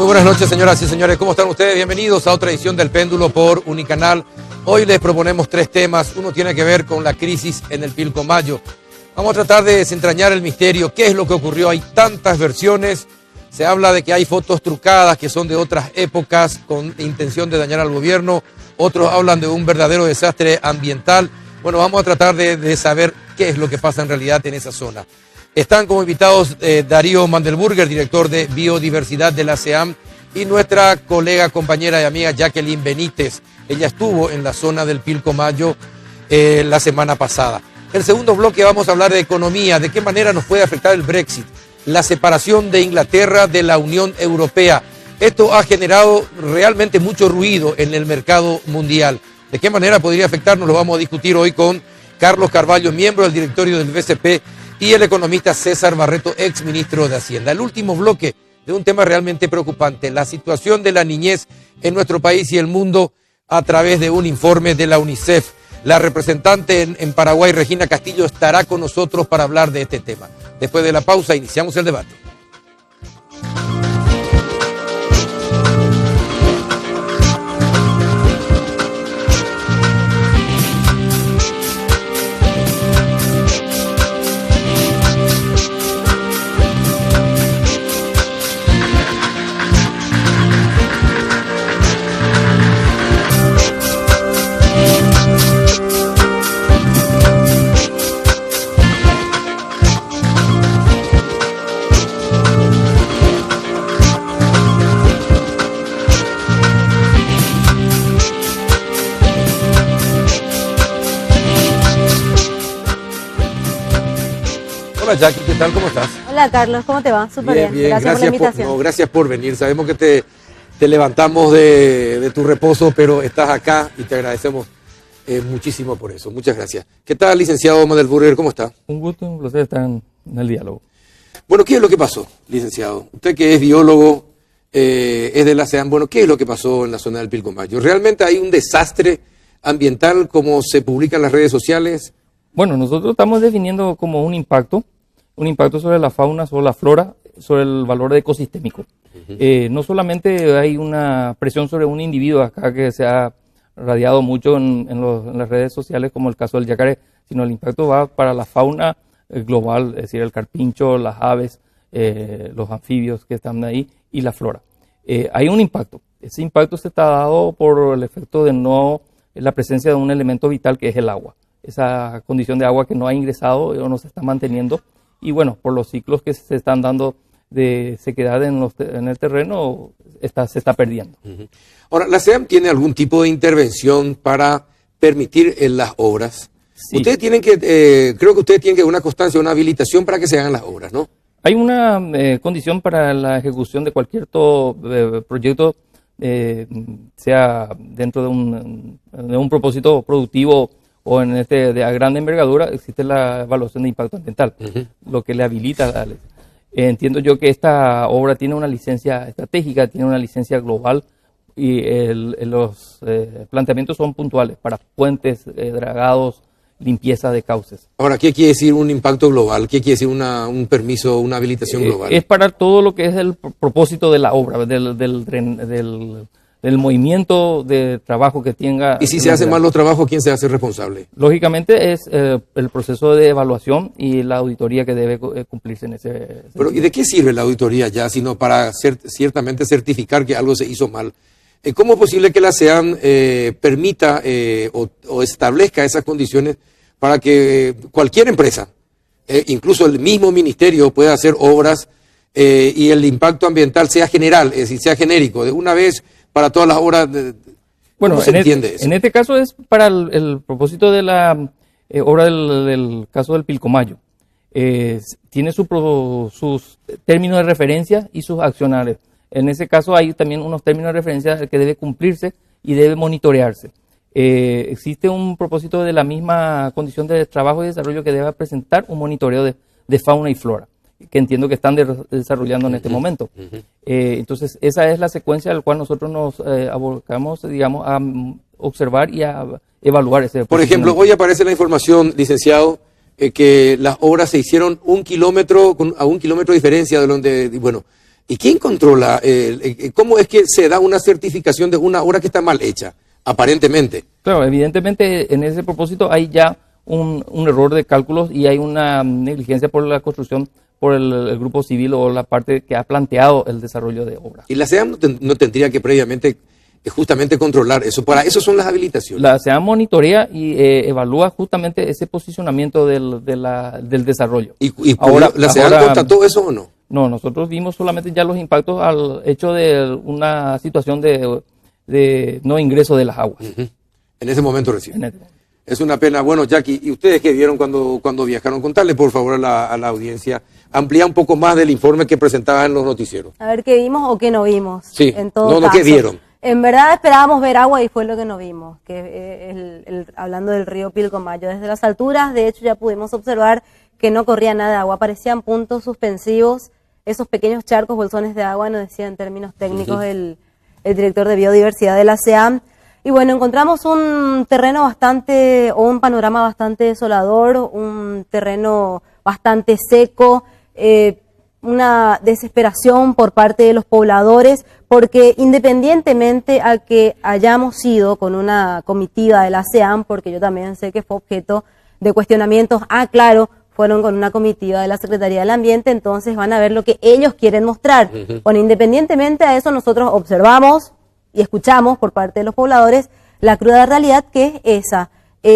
Muy buenas noches, señoras y señores. ¿Cómo están ustedes? Bienvenidos a otra edición del Péndulo por Unicanal. Hoy les proponemos 3 temas. Uno tiene que ver con la crisis en el Pilcomayo. Vamos a tratar de desentrañar el misterio. ¿Qué es lo que ocurrió? Hay tantas versiones. Se habla de que hay fotos trucadas que son de otras épocas con intención de dañar al gobierno. Otros hablan de un verdadero desastre ambiental. Bueno, vamos a tratar de saber qué es lo que pasa en realidad en esa zona. Están como invitados Darío Mandelburger, director de Biodiversidad de la SEAM, y nuestra colega, compañera y amiga Jacqueline Benítez. Ella estuvo en la zona del Pilcomayo la semana pasada. El segundo bloque vamos a hablar de economía, de qué manera nos puede afectar el Brexit, la separación de Inglaterra de la Unión Europea. Esto ha generado realmente mucho ruido en el mercado mundial. ¿De qué manera podría afectarnos? Lo vamos a discutir hoy con Carlos Carvalho, miembro del directorio del BCP, y el economista César Barreto, ex ministro de Hacienda. El último bloque de un tema realmente preocupante, la situación de la niñez en nuestro país y el mundo a través de un informe de la UNICEF. La representante en Paraguay, Regina Castillo, estará con nosotros para hablar de este tema. Después de la pausa, iniciamos el debate. Hola Jackie, ¿qué tal? ¿Cómo estás? Hola Carlos, ¿cómo te va? Súper bien. Gracias por la invitación. Gracias por venir. Sabemos que te levantamos de tu reposo, pero estás acá y te agradecemos muchísimo por eso. Muchas gracias. ¿Qué tal, licenciado Mandelburger? ¿Cómo está? Un gusto, un placer estar en el diálogo. Bueno, ¿qué es lo que pasó, licenciado? Usted que es biólogo, es de la SEAM. Bueno, ¿qué es lo que pasó en la zona del Pilcomayo? ¿Realmente hay un desastre ambiental como se publica en las redes sociales? Bueno, nosotros estamos definiendo como un impacto sobre la fauna, sobre la flora, sobre el valor ecosistémico. No solamente hay una presión sobre un individuo acá que se ha radiado mucho en las redes sociales, como el caso del yacaré, sino el impacto va para la fauna global, es decir, el carpincho, las aves, los anfibios que están ahí y la flora. Hay un impacto. Ese impacto se está dado por el efecto de la presencia de un elemento vital que es el agua. Esa condición de agua que no ha ingresado o no se está manteniendo, y bueno, por los ciclos que se están dando de sequedad en el terreno, se está perdiendo. Ahora, ¿la SEAM tiene algún tipo de intervención para permitir las obras? Sí. Ustedes tienen que, creo que ustedes tienen que una constancia, una habilitación para que se hagan las obras, ¿no? Hay una condición para la ejecución de cualquier proyecto, sea dentro de un propósito productivo o en de gran envergadura, existe la evaluación de impacto ambiental, lo que le habilita. Entiendo yo que esta obra tiene una licencia estratégica, tiene una licencia global, y los planteamientos son puntuales para puentes, dragados, limpieza de cauces. Ahora, ¿qué quiere decir un impacto global? ¿Qué quiere decir un permiso, una habilitación global? Es para todo lo que es el propósito de la obra, del movimiento de trabajo que tenga. Y si se hacen mal los trabajos, ¿quién se hace responsable? Lógicamente es el proceso de evaluación y la auditoría que debe cumplirse en ese. Pero ¿y de qué sirve la auditoría ya, sino para ciertamente certificar que algo se hizo mal? ¿Cómo es posible que la SEAM permita o establezca esas condiciones para que cualquier empresa, incluso el mismo ministerio, pueda hacer obras y el impacto ambiental sea general, es decir, sea genérico, de una vez para todas las obras? Bueno, se entiende eso? En este caso es para el propósito de la obra del caso del Pilcomayo. Tiene sus términos de referencia y sus accionarios. En ese caso hay también unos términos de referencia que debe cumplirse y debe monitorearse. Existe un propósito de la misma condición de trabajo y desarrollo que debe presentar un monitoreo de fauna y flora, que entiendo que están desarrollando en este momento. Entonces, esa es la secuencia al cual nosotros nos abocamos, digamos, a observar y a evaluar ese. Por ejemplo, hoy aparece la información, licenciado, que las obras se hicieron a 1 kilómetro de diferencia de donde, bueno, ¿Y quién controla? ¿Cómo es que se da una certificación de una obra que está mal hecha, aparentemente? Claro, evidentemente en ese propósito hay ya un error de cálculos y hay una negligencia por la construcción por el grupo civil o la parte que ha planteado el desarrollo de obra. ¿Y la SEAM no tendría que previamente justamente controlar eso? Para eso son las habilitaciones. La SEAM monitorea y evalúa justamente ese posicionamiento del desarrollo. ¿Y ahora, la SEAM constató eso o no? No, nosotros vimos solamente ya los impactos al hecho de una situación de no ingreso de las aguas. En ese momento recién. Es una pena. Bueno, Jackie, ¿y ustedes qué vieron cuando viajaron? Contarle, por favor, a la audiencia. Amplía un poco más del informe que presentaban en los noticieros. A ver qué vimos o qué no vimos. Sí, en todo caso. ¿qué vieron? En verdad esperábamos ver agua y fue lo que no vimos. Hablando del río Pilcomayo, desde las alturas, de hecho, ya pudimos observar que no corría nada de agua. Parecían puntos suspensivos, esos pequeños charcos, bolsones de agua, nos decía en términos técnicos el director de biodiversidad de la SEAM. Y bueno, encontramos un terreno un panorama bastante desolador, un terreno bastante seco, una desesperación por parte de los pobladores, porque independientemente a que hayamos ido con una comitiva de la SEAM, porque yo también sé que fue objeto de cuestionamientos, claro, fueron con una comitiva de la Secretaría del Ambiente, entonces van a ver lo que ellos quieren mostrar. Bueno, independientemente a eso, nosotros observamos y escuchamos por parte de los pobladores la cruda realidad que es esa.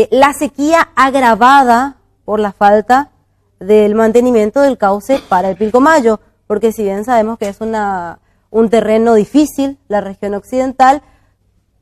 La sequía agravada por la falta del mantenimiento del cauce para el Pilcomayo, porque si bien sabemos que es un terreno difícil, la región occidental,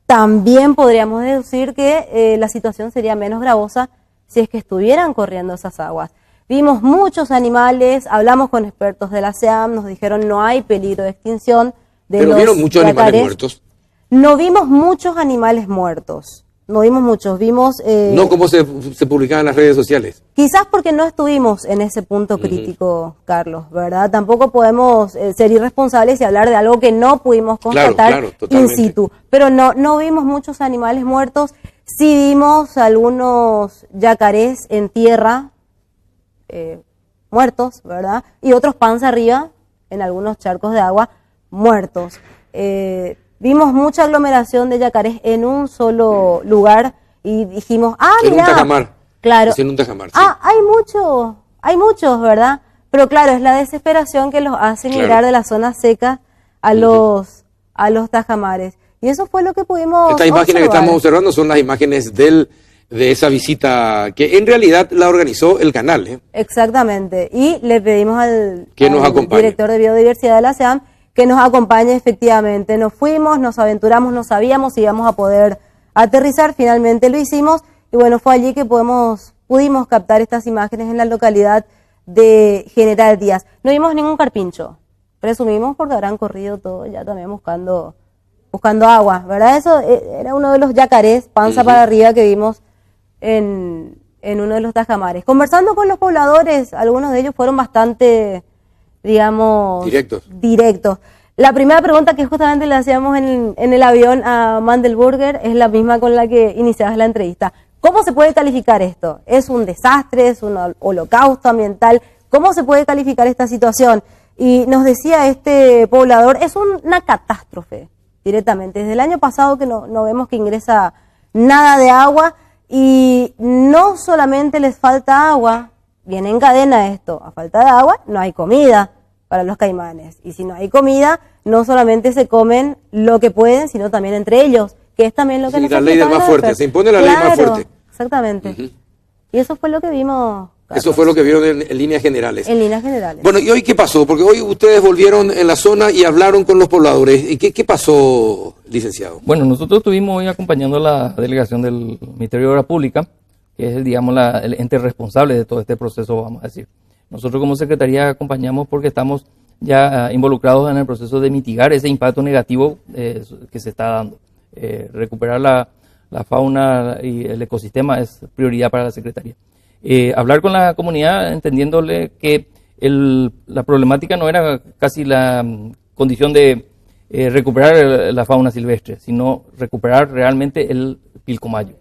también podríamos deducir que la situación sería menos gravosa si es que estuvieran corriendo esas aguas. Vimos muchos animales, hablamos con expertos de la SEAM, nos dijeron no hay peligro de extinción de ¿Pero los vieron muchos animales muertos? No vimos muchos animales muertos, no vimos muchos, vimos... no como se publicaba en las redes sociales. Quizás porque no estuvimos en ese punto crítico, Carlos, ¿verdad? Tampoco podemos ser irresponsables y hablar de algo que no pudimos constatar in situ. Pero no vimos muchos animales muertos, sí vimos algunos yacarés en tierra muertos, ¿verdad? Y otros panza arriba en algunos charcos de agua muertos. Vimos mucha aglomeración de yacarés en un solo lugar y dijimos, en mira, un tajamar. Claro. En un tajamar, sí. Hay muchos, ¿verdad? Pero claro, es la desesperación que los hace migrar de la zona seca a los tajamares. Y eso fue lo que pudimos Estas imágenes que estamos observando son las imágenes de esa visita que en realidad la organizó el canal. Exactamente. Y le pedimos al nos director de biodiversidad de la SEAM que nos acompañe efectivamente. Nos fuimos, nos aventuramos, no sabíamos si íbamos a poder aterrizar, finalmente lo hicimos y bueno, fue allí que pudimos captar estas imágenes en la localidad de General Díaz. No vimos ningún carpincho, presumimos porque habrán corrido todo ya también buscando agua, ¿verdad? Eso era uno de los yacarés, panza para arriba, que vimos en uno de los tajamares. Conversando con los pobladores, algunos de ellos fueron bastante, digamos, directos. La primera pregunta que justamente le hacíamos en el avión a Mandelburger es la misma con la que iniciabas la entrevista. ¿Cómo se puede calificar esto? ¿Es un desastre? ¿Es un holocausto ambiental? ¿Cómo se puede calificar esta situación? Y nos decía este poblador, es una catástrofe directamente. Desde el año pasado que no vemos que ingresa nada de agua y no solamente les falta agua, viene en cadena esto, a falta de agua no hay comida para los caimanes. Y si no hay comida, no solamente se comen lo que pueden, sino también entre ellos, que es también lo que la ley del más fuerte, se impone la ley más fuerte. Exactamente. Y eso fue lo que vimos, Carlos. Eso fue lo que vieron en líneas generales. En líneas generales. Bueno, ¿y hoy qué pasó? Porque hoy ustedes volvieron en la zona y hablaron con los pobladores. ¿Y qué pasó, licenciado? Bueno, nosotros estuvimos hoy acompañando a la delegación del Ministerio de Obras Públicas, que es el ente responsable de todo este proceso, vamos a decir. Nosotros como Secretaría acompañamos porque estamos ya involucrados en el proceso de mitigar ese impacto negativo que se está dando. Recuperar la fauna y el ecosistema es prioridad para la Secretaría. Hablar con la comunidad entendiéndole que la problemática no era casi la condición de recuperar la fauna silvestre, sino recuperar realmente el Pilcomayo.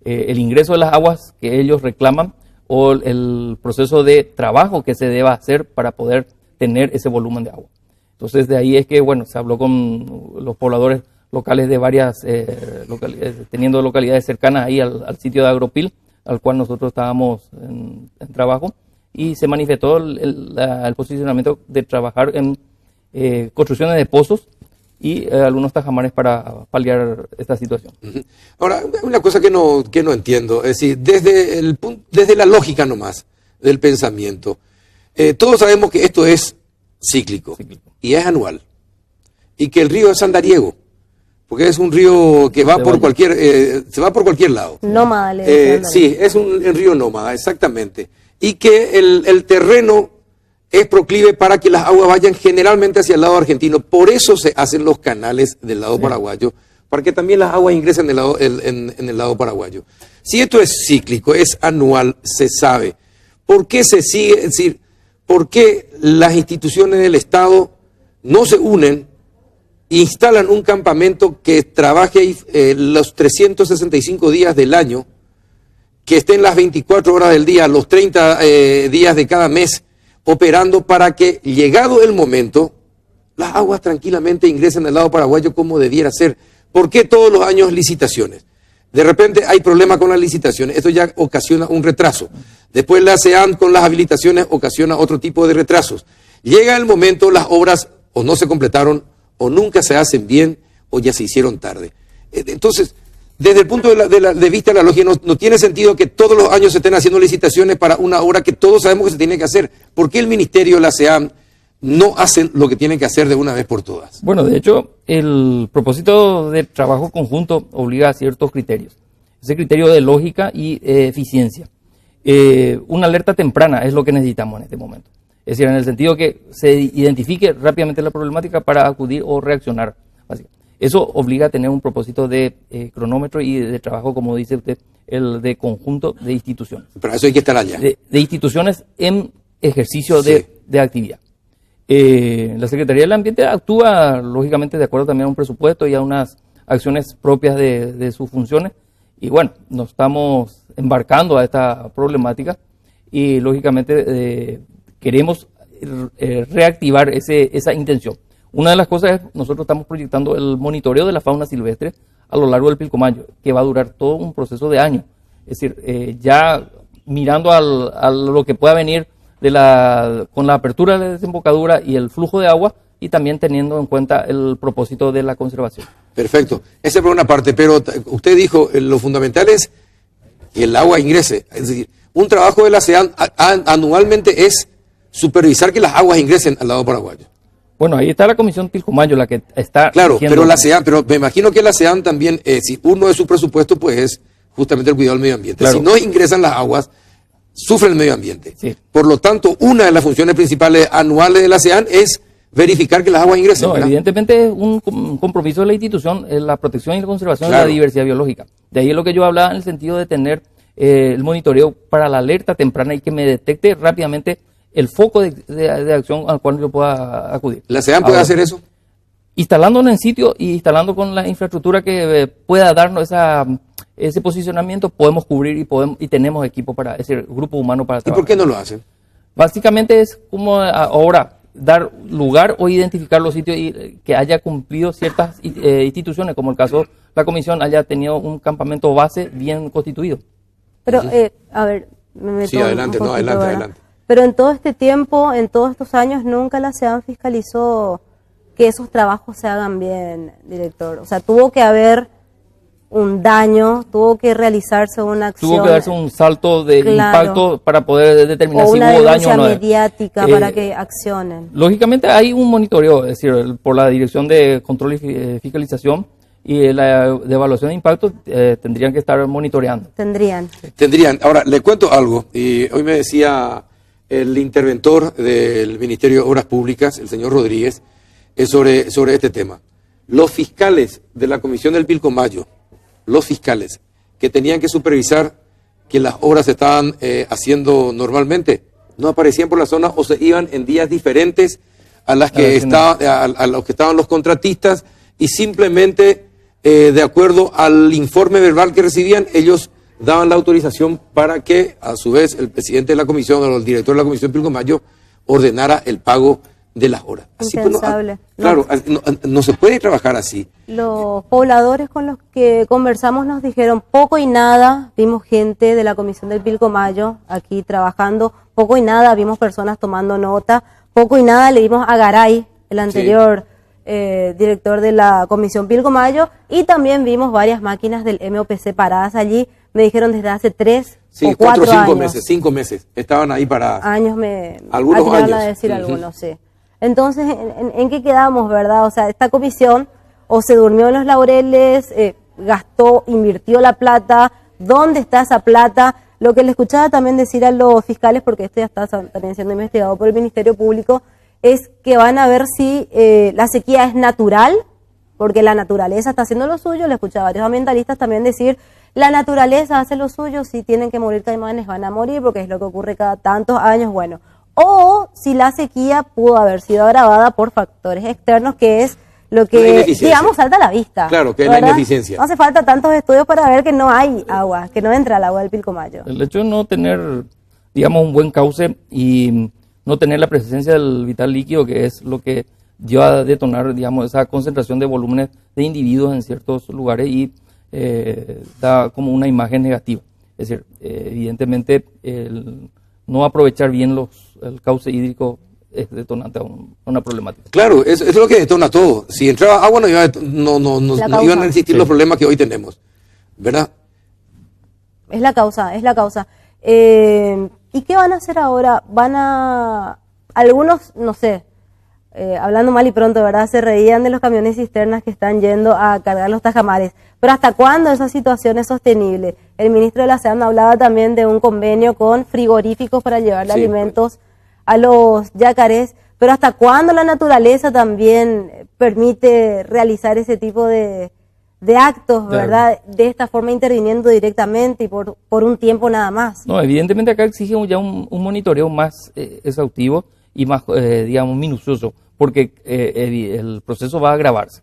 El ingreso de las aguas que ellos reclaman o el proceso de trabajo que se deba hacer para poder tener ese volumen de agua. Entonces de ahí es que, bueno, se habló con los pobladores locales de varias, teniendo localidades cercanas ahí al sitio de Agropil, al cual nosotros estábamos en trabajo, y se manifestó el posicionamiento de trabajar en construcciones de pozos y algunos tajamares para paliar esta situación. Ahora, una cosa que no entiendo, es decir, desde la lógica nomás del pensamiento, todos sabemos que esto es cíclico y es anual, y que el río es andariego, porque es un río que va por cualquier, se va por cualquier lado. Nómada, sí, es un río nómada, exactamente. Y que el terreno es proclive para que las aguas vayan generalmente hacia el lado argentino. Por eso se hacen los canales del lado paraguayo, para que también las aguas ingresen en el lado paraguayo. Si esto es cíclico, es anual, se sabe. ¿Por qué se sigue? Es decir, ¿por qué las instituciones del Estado no se unen? Instalan un campamento que trabaje los 365 días del año, que estén las 24 horas del día, los 30 días de cada mes, operando para que, llegado el momento, las aguas tranquilamente ingresen al lado paraguayo como debiera ser? ¿Por qué todos los años licitaciones? De repente hay problemas con las licitaciones, esto ya ocasiona un retraso. Después la ASEAN con las habilitaciones ocasiona otro tipo de retrasos. Llega el momento, las obras o no se completaron, o nunca se hacen bien, o ya se hicieron tarde. Entonces, desde el punto de vista de la lógica, no tiene sentido que todos los años se estén haciendo licitaciones para una obra que todos sabemos que se tiene que hacer. ¿Por qué el Ministerio de la ASEAN no hacen lo que tienen que hacer de una vez por todas? Bueno, de hecho, el propósito de trabajo conjunto obliga a ciertos criterios. Ese criterio de lógica y eficiencia. Una alerta temprana es lo que necesitamos en este momento. Es decir, en el sentido que se identifique rápidamente la problemática para acudir o reaccionar. Eso obliga a tener un propósito de cronómetro y de trabajo, como dice usted, el de conjunto de instituciones. Para eso hay que estar allá. De instituciones en ejercicio de actividad. La Secretaría del Ambiente actúa, lógicamente, de acuerdo también a un presupuesto y a unas acciones propias de sus funciones. Y bueno, nos estamos embarcando a esta problemática y, lógicamente, queremos reactivar esa intención. Una de las cosas es, nosotros estamos proyectando el monitoreo de la fauna silvestre a lo largo del Pilcomayo, que va a durar todo un proceso de años. Es decir, ya mirando a lo que pueda venir con la apertura de la desembocadura y el flujo de agua, y también teniendo en cuenta el propósito de la conservación. Perfecto. Esa es por una parte, pero usted dijo, lo fundamental es que el agua ingrese. Es decir, un trabajo de la ASEAN anualmente es supervisar que las aguas ingresen al lado paraguayo. Bueno, ahí está la Comisión Pilcomayo, la que está... Claro, pero la ASEAN, pero me imagino que la ASEAN también, si uno de su presupuesto, pues es justamente el cuidado del medio ambiente. Claro. Si no ingresan las aguas, sufre el medio ambiente. Sí. Por lo tanto, una de las funciones principales anuales de la ASEAN es verificar que las aguas ingresen. No, evidentemente es un compromiso de la institución, la protección y la conservación de la diversidad biológica. De ahí es lo que yo hablaba en el sentido de tener el monitoreo para la alerta temprana y que me detecte rápidamente el foco de acción al cual yo pueda acudir. ¿La ASEAN puede hacer eso? Instalándonos en sitio y instalando con la infraestructura que pueda darnos ese posicionamiento, podemos cubrir y tenemos equipo para ese grupo humano para trabajar. ¿Y por qué no lo hacen? Básicamente es como ahora dar lugar o identificar los sitios y que haya cumplido ciertas instituciones, como el caso la comisión haya tenido un campamento base bien constituido. Pero, a ver, me meto sí, adelante, adelante. Pero en todo este tiempo, en todos estos años, nunca la ASEAN fiscalizó que esos trabajos se hagan bien, director. O sea, tuvo que haber un daño, tuvo que realizarse una acción. Tuvo que darse un salto de impacto para poder determinar si hubo daño o no. Una denuncia mediática para que accionen. Lógicamente hay un monitoreo, es decir, por la Dirección de Control y Fiscalización y la de Evaluación de Impacto tendrían que estar monitoreando. Tendrían. Ahora, le cuento algo. Y hoy me decía el interventor del Ministerio de Obras Públicas, el señor Rodríguez, sobre este tema. Los fiscales de la Comisión del Pilcomayo, los fiscales que tenían que supervisar que las obras se estaban haciendo normalmente, no aparecían por la zona o se iban en días diferentes a los que estaban los contratistas, y simplemente de acuerdo al informe verbal que recibían, ellos daban la autorización para que a su vez el presidente de la comisión o el director de la Comisión Pilcomayo ordenara el pago de las horas. Así pues, Impensable. claro, no se puede trabajar así. Los pobladores con los que conversamos nos dijeron poco y nada, vimos gente de la Comisión del Pilcomayo aquí trabajando, poco y nada, vimos personas tomando nota, poco y nada le dimos a Garay, el anterior director de la Comisión Pilcomayo, y también vimos varias máquinas del MOPC paradas allí, me dijeron desde hace 3 o 4 años. 5 meses, estaban ahí paradas. Algunos años. A decir Uh-huh. algunos, sí. Entonces, ¿en qué quedamos, verdad? O sea, esta comisión o se durmió en los laureles, gastó, invirtió la plata, ¿dónde está esa plata? Lo que le escuchaba también decir a los fiscales, porque esto ya está también siendo investigado por el Ministerio Público, es que van a ver si la sequía es natural, porque la naturaleza está haciendo lo suyo. Le escuchaba a varios ambientalistas también decir, la naturaleza hace lo suyo, si tienen que morir caimanes van a morir, porque es lo que ocurre cada tantos años, bueno. O si la sequía pudo haber sido agravada por factores externos, que es lo que, digamos, salta a la vista. Claro, que es ¿verdad? la ineficiencia. No hace falta tantos estudios para ver que no hay agua, que no entra el agua del Pilcomayo. El hecho de no tener, digamos, un buen cauce y no tener la presencia del vital líquido, que es lo que lleva a detonar, digamos, esa concentración de volúmenes de individuos en ciertos lugares y da como una imagen negativa. Es decir, evidentemente, no aprovechar bien el cauce hídrico es detonante a una problemática. Claro, eso es lo que detona todo. Si entraba agua no iban a existir los problemas que hoy tenemos, ¿verdad? Es la causa, es la causa. ¿Y qué van a hacer ahora? Algunos, no sé, hablando mal y pronto, ¿verdad? Se reían de los camiones cisternas que están yendo a cargar los tajamares. Pero ¿hasta cuándo esa situación es sostenible? El ministro de la SEAM hablaba también de un convenio con frigoríficos para llevarle alimentos a los yacarés. Pero ¿hasta cuándo la naturaleza también permite realizar ese tipo de actos, ¿verdad? De esta forma interviniendo directamente y por un tiempo nada más. No, evidentemente acá exige ya un monitoreo más exhaustivo y más, digamos, minucioso, porque el proceso va a agravarse.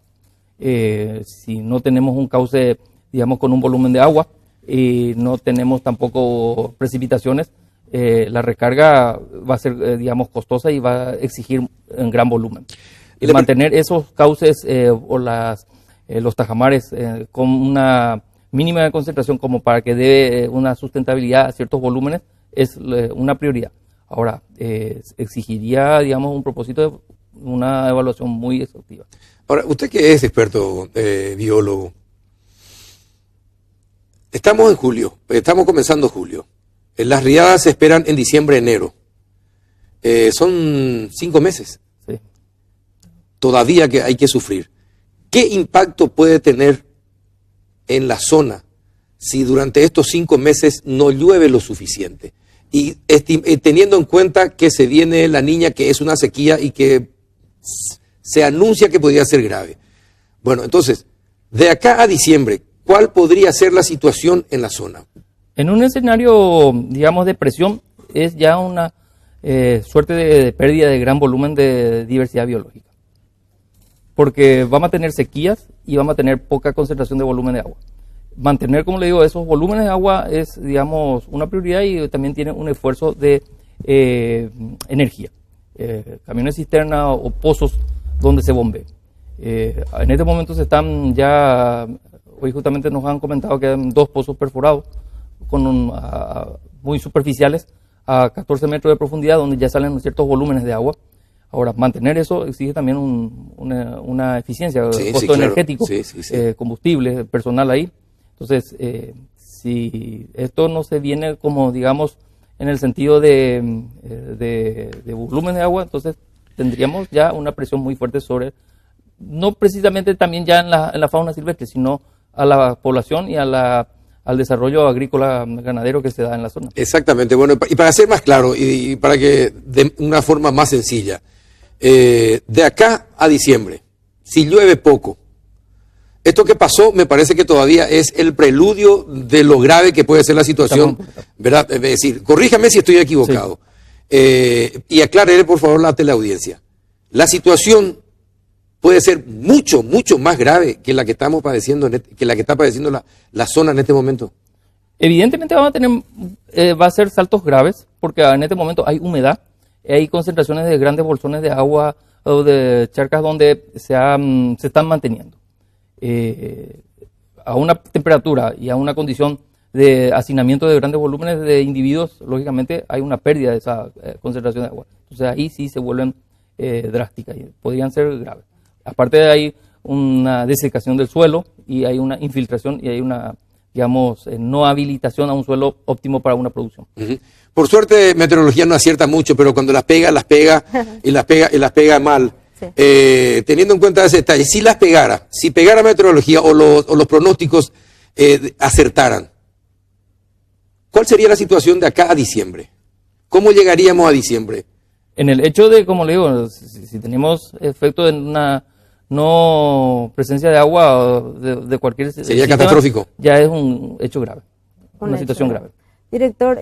Si no tenemos un cauce, digamos, con un volumen de agua y no tenemos tampoco precipitaciones, la recarga va a ser, digamos, costosa y va a exigir un gran volumen. Mantener esos cauces o los tajamares con una mínima de concentración como para que dé una sustentabilidad a ciertos volúmenes es una prioridad. Ahora, exigiría, digamos, un propósito de una evaluación muy exhaustiva. Ahora, usted que es experto biólogo, estamos en julio, estamos comenzando julio. Las riadas se esperan en diciembre, enero. Son 5 meses. Sí. Todavía que hay que sufrir. ¿Qué impacto puede tener en la zona si durante estos 5 meses no llueve lo suficiente? Y teniendo en cuenta que se viene la Niña, que es una sequía y que se anuncia que podría ser grave. Bueno, entonces, de acá a diciembre, ¿cuál podría ser la situación en la zona? En un escenario, digamos, de presión, es ya una suerte de pérdida de gran volumen de diversidad biológica. Porque vamos a tener sequías y vamos a tener poca concentración de volumen de agua. Mantener, como le digo, esos volúmenes de agua es, digamos, una prioridad y también tiene un esfuerzo de energía. Camiones cisterna o pozos donde se bombee. En este momento se están ya, hoy justamente nos han comentado que hay 2 pozos perforados muy superficiales a 14 metros de profundidad donde ya salen ciertos volúmenes de agua. Ahora, mantener eso exige también una eficiencia, costo energético, combustible, personal ahí. Entonces, si esto no se viene como, digamos, en el sentido de volumen de agua, entonces tendríamos ya una presión muy fuerte sobre, no precisamente también ya en la fauna silvestre, sino a la población y al desarrollo agrícola ganadero que se da en la zona. Exactamente. Bueno, y para ser más claro y para que de una forma más sencilla, de acá a diciembre, si llueve poco, esto que pasó me parece que todavía es el preludio de lo grave que puede ser la situación, ¿verdad? Es decir, corríjame si estoy equivocado. Sí. Y aclárele por favor la teleaudiencia. La situación puede ser mucho, mucho más grave que la que estamos padeciendo, que la que está padeciendo la zona en este momento. Evidentemente va a ser saltos graves, porque en este momento hay humedad, hay concentraciones de grandes bolsones de agua o de charcas donde se están manteniendo. A una temperatura y a una condición de hacinamiento de grandes volúmenes de individuos, lógicamente hay una pérdida de esa concentración de agua. Entonces ahí sí se vuelven drásticas y podrían ser graves. Aparte hay una desecación del suelo y hay una infiltración y hay una, digamos, no habilitación a un suelo óptimo para una producción. Por suerte, meteorología no acierta mucho, pero cuando las pega y las pega mal. Sí. Teniendo en cuenta ese detalle, si pegara meteorología o los pronósticos acertaran, ¿cuál sería la situación de acá a diciembre? ¿Cómo llegaríamos a diciembre? En el hecho de, como le digo, si tenemos efecto de una no presencia de agua de cualquier sería sistema, catastrófico. Ya es un hecho grave, una situación grave. Director,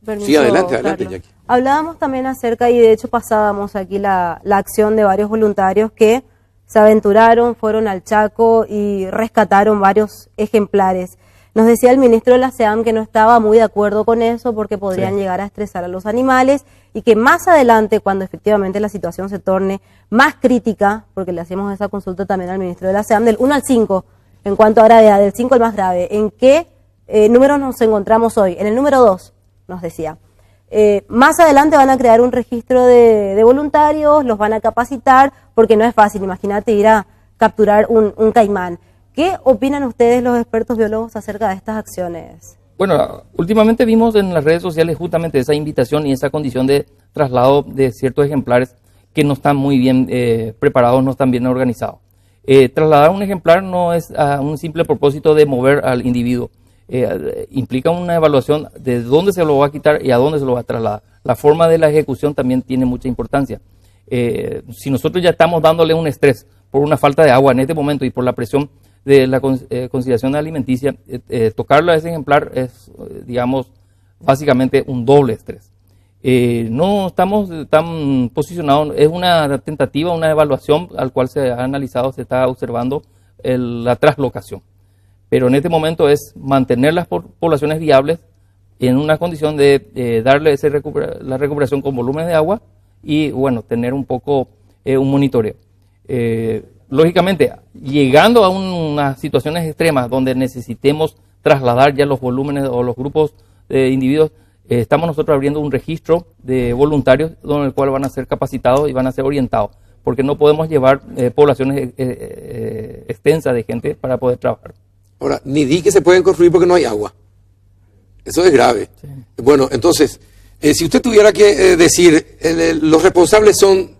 permiso, sí, adelante, Jackie. Hablábamos también acerca, y de hecho pasábamos aquí la acción de varios voluntarios que se aventuraron, fueron al Chaco y rescataron varios ejemplares. Nos decía el ministro de la SEAM que no estaba muy de acuerdo con eso porque podrían llegar a estresar a los animales y que más adelante, cuando efectivamente la situación se torne más crítica, porque le hacemos esa consulta también al ministro de la SEAM, del 1 al 5, en cuanto a gravedad, del 5 al más grave, ¿en qué números nos encontramos hoy? En el número 2, nos decía. Más adelante van a crear un registro de voluntarios, los van a capacitar, porque no es fácil, imagínate ir a capturar un caimán. ¿Qué opinan ustedes, los expertos biólogos, acerca de estas acciones? Bueno, últimamente vimos en las redes sociales justamente esa invitación y esa condición de traslado de ciertos ejemplares que no están muy bien preparados, no están bien organizados. Trasladar un ejemplar no es a un simple propósito de mover al individuo. Implica una evaluación de dónde se lo va a quitar y a dónde se lo va a trasladar. La forma de la ejecución también tiene mucha importancia. Si nosotros ya estamos dándole un estrés por una falta de agua en este momento y por la presión de la conciliación alimenticia, tocarlo a ese ejemplar es, digamos, básicamente un doble estrés. No estamos tan posicionados, es una tentativa, una evaluación al cual se ha analizado, se está observando la traslocación. Pero en este momento es mantener las poblaciones viables en una condición de darle la recuperación con volúmenes de agua y, bueno, tener un poco un monitoreo. Lógicamente, llegando a unas situaciones extremas donde necesitemos trasladar ya los volúmenes o los grupos de individuos, estamos nosotros abriendo un registro de voluntarios donde el cual van a ser capacitados y van a ser orientados, porque no podemos llevar poblaciones extensas de gente para poder trabajar. Ahora, ni diques se pueden construir porque no hay agua. Eso es grave. Sí. Bueno, entonces, si usted tuviera que decir, los responsables son,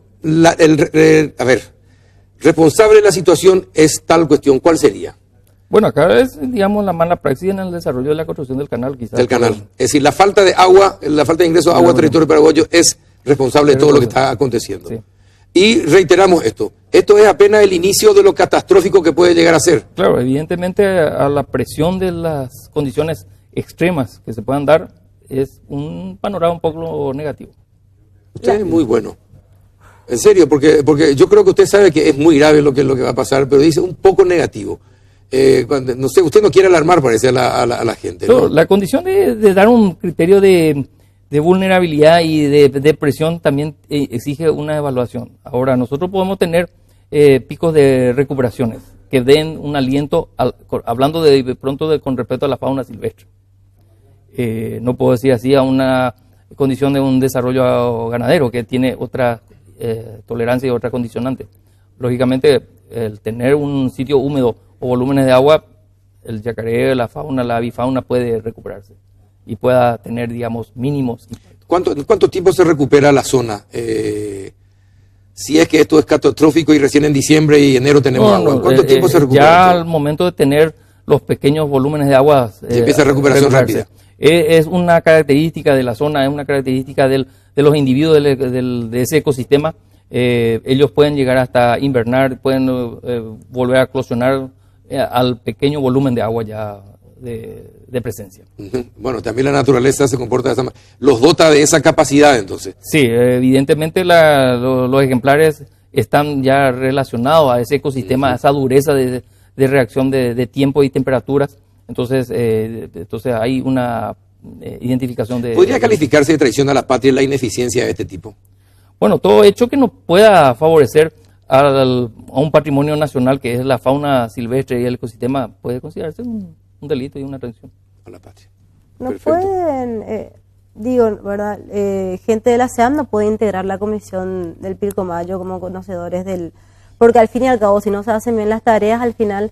responsable de la situación es tal cuestión, ¿cuál sería? Bueno, acá es, digamos, la mala praxis en el desarrollo de la construcción del canal, quizás. Del canal. Es decir, la falta de agua, la falta de ingreso de agua a territorio paraguayo es responsable de todo lo que está aconteciendo. Sí. Y reiteramos esto es apenas el inicio de lo catastrófico que puede llegar a ser. Claro, evidentemente a la presión de las condiciones extremas que se puedan dar es un panorama un poco negativo. Usted es muy bueno. En serio, porque yo creo que usted sabe que es muy grave lo que va a pasar, pero dice un poco negativo. No sé, usted no quiere alarmar, parece, a la gente, ¿no? La condición de dar un criterio de vulnerabilidad y de presión también exige una evaluación. Ahora, nosotros podemos tener picos de recuperaciones que den un aliento, hablando de pronto con respecto a la fauna silvestre. No puedo decir así a una condición de un desarrollo ganadero que tiene otra tolerancia y otra condicionante. Lógicamente, el tener un sitio húmedo o volúmenes de agua, el yacaré, la fauna, la avifauna puede recuperarse y pueda tener, digamos, mínimos. ¿Cuánto tiempo se recupera la zona? Si es que esto es catastrófico y recién en diciembre y enero tenemos agua, ¿cuánto tiempo se recupera? Ya al momento de tener los pequeños volúmenes de agua, empieza recuperación rápida. Es una característica de la zona, es una característica de los individuos de ese ecosistema. Ellos pueden llegar hasta invernar, pueden volver a eclosionar al pequeño volumen de agua ya de presencia. Bueno, también la naturaleza se comporta de esa manera. ¿Los dota de esa capacidad entonces? Sí, evidentemente los ejemplares están ya relacionados a ese ecosistema, a esa dureza de reacción de tiempo y temperaturas. Entonces hay una identificación de... ¿Podría calificarse de traición a la patria la ineficiencia de este tipo? Bueno, todo hecho que nos pueda favorecer a un patrimonio nacional que es la fauna silvestre y el ecosistema puede considerarse un delito y una traición a la patria. No Perfecto. pueden, digo, ¿verdad? Gente de la SEAM no puede integrar la comisión del Pilcomayo como conocedores del... Porque al fin y al cabo, si no se hacen bien las tareas, al final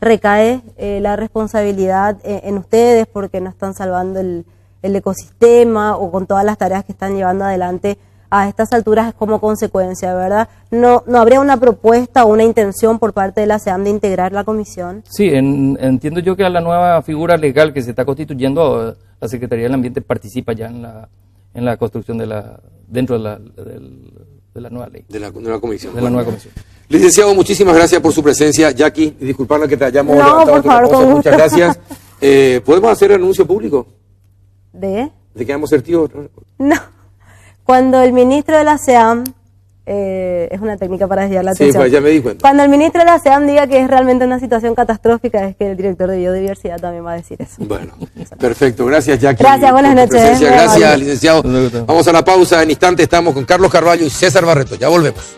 recae la responsabilidad en ustedes porque no están salvando el ecosistema o con todas las tareas que están llevando adelante a estas alturas como consecuencia, ¿verdad? No habría una propuesta o una intención por parte de la SEAM de integrar la comisión. Sí, entiendo yo que a la nueva figura legal que se está constituyendo, la Secretaría del Ambiente participa ya en la construcción dentro de la nueva ley. De la nueva comisión. De la nueva comisión. Licenciado, muchísimas gracias por su presencia. Jackie, disculparla que te hayamos levantado por favor, cosa. con Muchas gusto. gracias. ¿Podemos hacer anuncio público? ¿De? ¿De que hemos certido? No. Cuando el ministro de la SEAM, es una técnica para desviar la Sí, atención. pues ya me di cuenta. Cuando el ministro de la SEAM diga que es realmente una situación catastrófica, es que el director de biodiversidad también va a decir eso. Bueno, perfecto. Gracias, Jackie. Gracias, buenas por tu noches. presencia. Muy Gracias, amable. licenciado. Vamos a la pausa. En instante estamos con Carlos Carvalho y César Barreto. Ya volvemos.